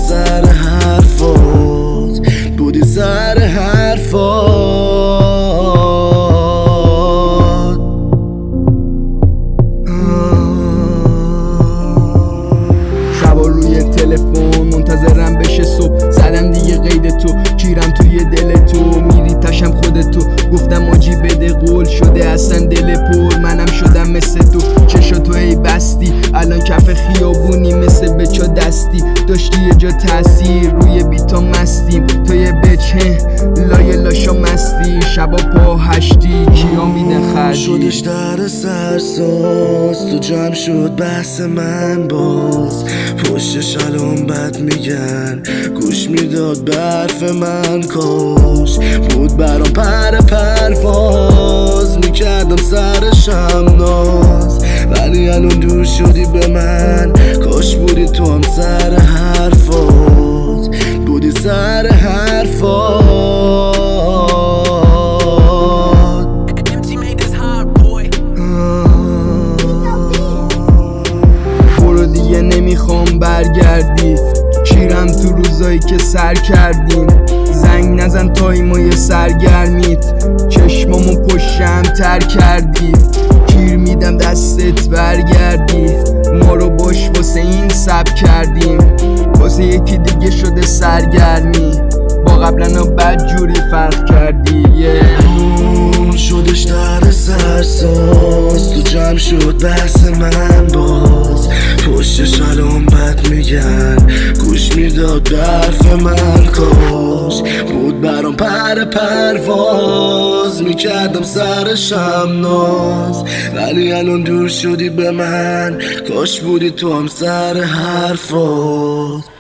سر حرفات، بودی سر حرفات. شبا روی تلفن منتظرم بشه صبح، زدم دیگه قید تو، کیرم توی دل تو، میری تشم خودتو. گفتم آجی بده قول، شده اصلا دل پر، منم شدم مثل تو. چشاتو ای بستی الان کف خیابونی، مثل بچا دستی داشتی یه جا تاثیر روی بیتا مستیم. تو یه بچه لای لاشا مستی، شبا پا هشتی کیا میدن خرجی. شدش در سرساز، تو جمع شد بحث من باز، پشتش الان بد میگن، گوش میداد به حرف من، کاش بود برام پرواز، میکردم سرشم ناز، ولی الان دور شدی به من، کاش بودی تو هم سر حرفات، بودی سر حرفات. برو دیگه نمیخوام برگردی، کیرم تو روزایی که سر کردیم. زنگ نزن تایمای سرگرمیت، چشمامو پشتم تر کردی. کیر میدم دستت برگردی، ما رو باش واسه این سب کردیم، واسه یکی دیگه شده سرگرمی، با قبلا بد جوری فرق کردی. شدش در سرساز، تو جمع شد بحث من باز، پشتش الان بد میگن، گوش میداد به حرف من، کاش بود برام پرواز، میکردم سرشم ناز، ولی الان دور شدی به من، کاش بودی تو هم سر حرفات.